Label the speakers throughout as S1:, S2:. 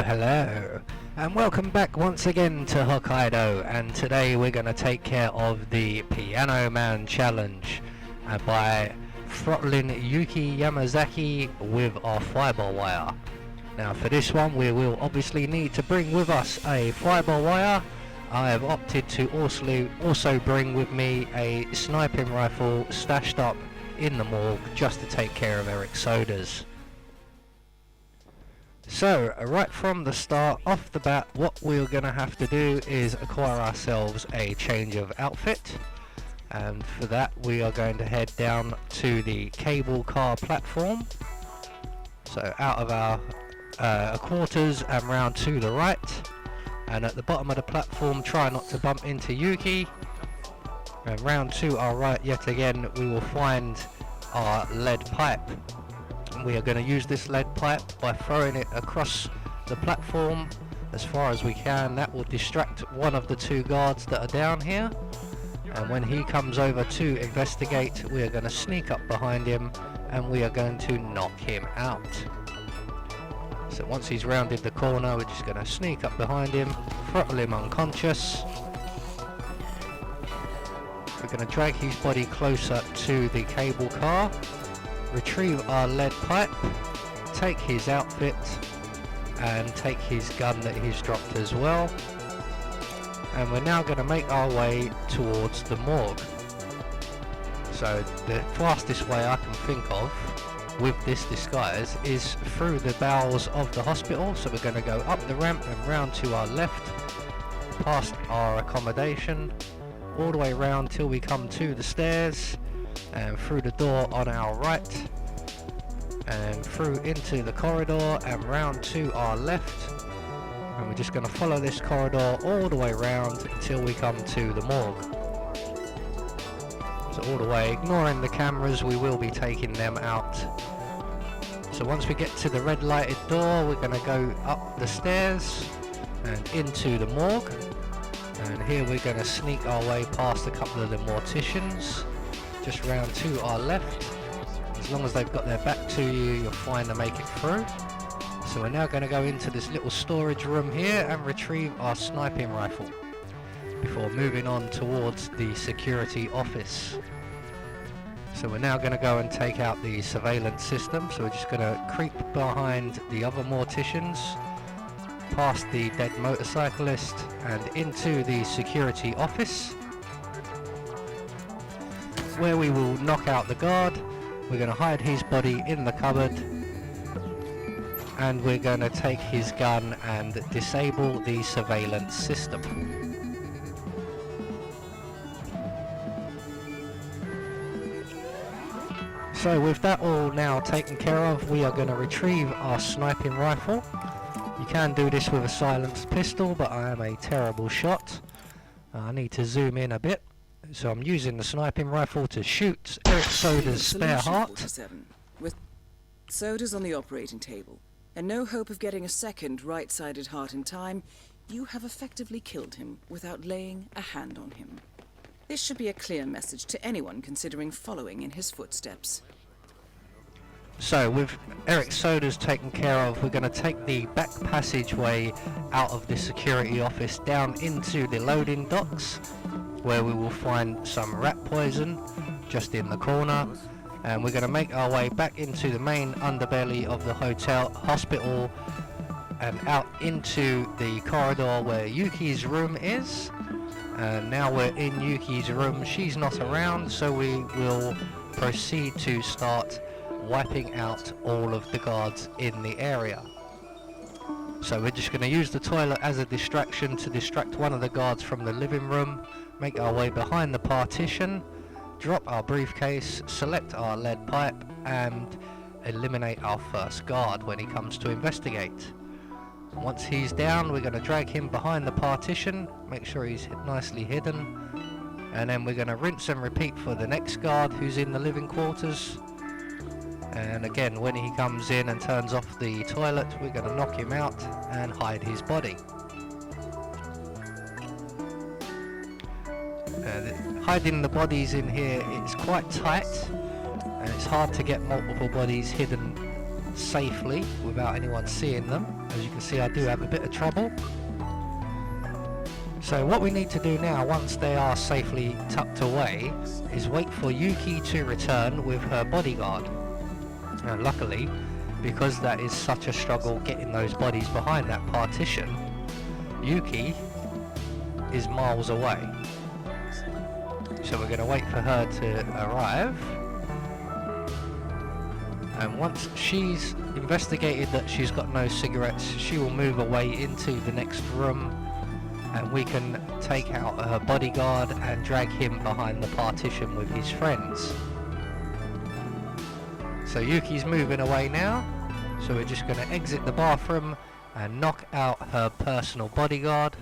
S1: Hello, and welcome back once again to Hokkaido, and today we're going to take care of the Piano Man challenge by throttling Yuki Yamazaki with our fibre wire. Now for this one we will obviously need to bring with us a fibre wire. I have opted to also bring with me a sniping rifle stashed up in the morgue just to take care of Eric Soda's. So, right from the start, off the bat, what we're going to have to do is acquire ourselves a change of outfit. And for that, we are going to head down to the cable car platform. So, out of our quarters and round to the right. And at the bottom of the platform, try not to bump into Yuki. And round to our right, yet again, we will find our lead pipe. We are going to use this lead pipe by throwing it across the platform as far as we can. That will distract one of the two guards that are down here, and when he comes over to investigate, we are going to sneak up behind him and we are going to knock him out. So once he's rounded the corner, we're just going to sneak up behind him, throttle him unconscious. We're going to drag his body closer to the cable car, retrieve our lead pipe, take his outfit and take his gun that he's dropped as well, and we're now going to make our way towards the morgue. So the fastest way I can think of with this disguise is through the bowels of the hospital. So we're going to go up the ramp and round to our left, past our accommodation, all the way round till we come to the stairs, and through the door on our right, and through into the corridor and round to our left, and we're just going to follow this corridor all the way round until we come to the morgue. So all the way, ignoring the cameras, we will be taking them out. So once we get to the red lighted door, we're going to go up the stairs and into the morgue, and here we're going to sneak our way past a couple of the morticians, just round to our left. As long as they've got their back to you, you're fine to make it through. So we're now going to go into this little storage room here and retrieve our sniping rifle before moving on towards the security office. So we're now going to go and take out the surveillance system. So we're just going to creep behind the other morticians, past the dead motorcyclist and into the security office, where we will knock out the guard. We're going to hide his body in the cupboard, and we're going to take his gun and disable the surveillance system. So with that all now taken care of, we are going to retrieve our sniping rifle. You can do this with a silenced pistol, but I am a terrible shot. I need to zoom in a bit. So I'm using the sniping rifle to shoot Eric Soda's spare heart.
S2: 47, with Soda's on the operating table, and no hope of getting a second right-sided heart in time, you have effectively killed him without laying a hand on him. This should be a clear message to anyone considering following in his footsteps.
S1: So with Eric Soda's taken care of, we're going to take the back passageway out of the security office down into the loading docks, where we will find some rat poison just in the corner, and we're going to make our way back into the main underbelly of the hospital and out into the corridor where Yuki's room is. And now we're in Yuki's room, she's not around, so we will proceed to start wiping out all of the guards in the area. So we're just going to use the toilet as a distraction to distract one of the guards from the living room, make our way behind the partition, drop our briefcase, select our lead pipe and eliminate our first guard when he comes to investigate. Once he's down, we're going to drag him behind the partition, make sure he's nicely hidden, and then we're going to rinse and repeat for the next guard who's in the living quarters. And again, when he comes in and turns off the toilet, we're going to knock him out and hide his body. Hiding the bodies in here is quite tight, and it's hard to get multiple bodies hidden safely without anyone seeing them. As you can see, I do have a bit of trouble. So what we need to do now, once they are safely tucked away, is wait for Yuki to return with her bodyguard. Now luckily, because that is such a struggle getting those bodies behind that partition, Yuki is miles away. So we're going to wait for her to arrive. And once she's investigated that she's got no cigarettes, she will move away into the next room, and we can take out her bodyguard and drag him behind the partition with his friends. So Yuki's moving away now, so we're just going to exit the bathroom and knock out her personal bodyguard.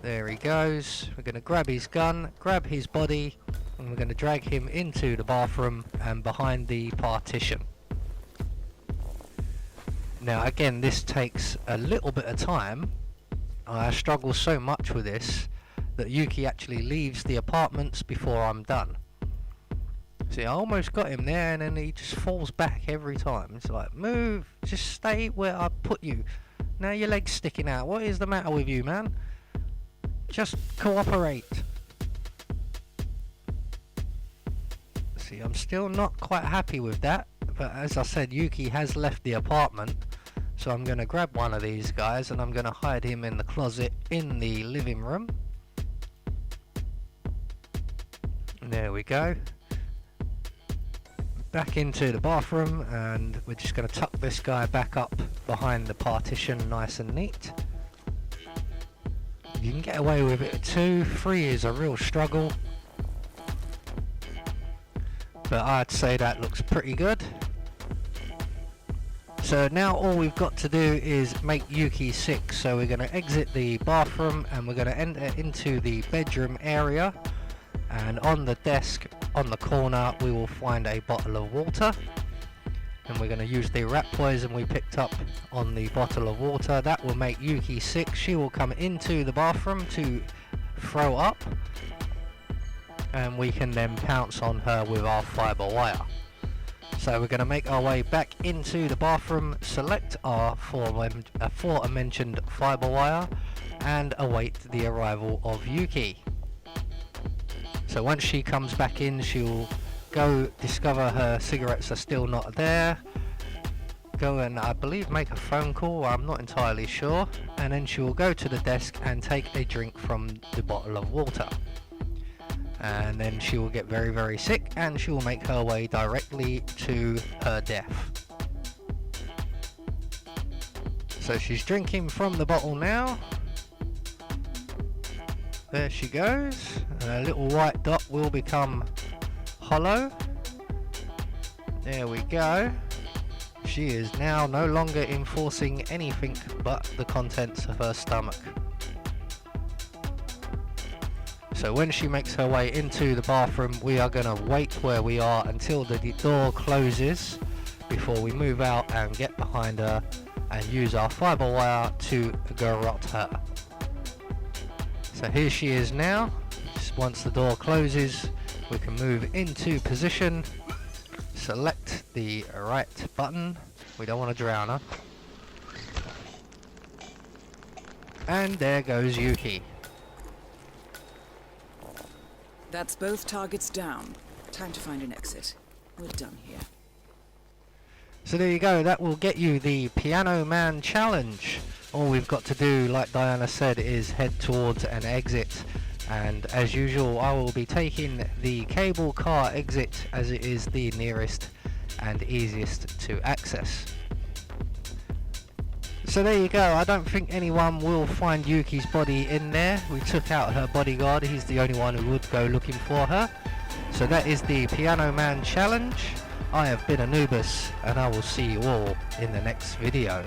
S1: There he goes. We're going to grab his gun, grab his body, and we're going to drag him into the bathroom and behind the partition. Now again, this takes a little bit of time. I struggle so much with this that Yuki actually leaves the apartments before I'm done. See, I almost got him there and then he just falls back every time. It's like, move, just stay where I put you. Now your leg's sticking out. What is the matter with you, man? Just cooperate. See, I'm still not quite happy with that, but as I said, Yuki has left the apartment, so I'm going to grab one of these guys and I'm going to hide him in the closet in the living room. There we go. Back into the bathroom, and we're just going to tuck this guy back up behind the partition nice and neat. You can get away with it 2, 3 is a real struggle, but I'd say that looks pretty good. So now all we've got to do is make Yuki sick, so we're going to exit the bathroom and we're going to enter into the bedroom area, and on the desk on the corner we will find a bottle of water, and we're going to use the rat poison we picked up on the bottle of water. That will make Yuki sick. She will come into the bathroom to throw up, and we can then pounce on her with our fibre wire. So we're going to make our way back into the bathroom, select our aforementioned fibre wire, and await the arrival of Yuki. So once she comes back in, she'll go discover her cigarettes are still not there, go and I believe make a phone call, I'm not entirely sure, and then she will go to the desk and take a drink from the bottle of water. And then she will get very, very sick, and she will make her way directly to her death. So she's drinking from the bottle now. There she goes. A little white dot will become hollow. There we go. She is now no longer enforcing anything but the contents of her stomach. So when she makes her way into the bathroom, we are going to wait where we are until the door closes before we move out and get behind her and use our fibre wire to garrote her. So here she is now. Just once the door closes, we can move into position, select the right button. We don't want to drown her. And there goes Yuki.
S2: That's both targets down. Time to find an exit. We're done here.
S1: So there you go, that will get you the Piano Man challenge. All we've got to do, like Diana said, is head towards an exit, and as usual I will be taking the cable car exit as it is the nearest and easiest to access. So there you go, I don't think anyone will find Yuki's body in there. We took out her bodyguard, he's the only one who would go looking for her. So that is the Piano Man challenge. I have been Anubis, and I will see you all in the next video.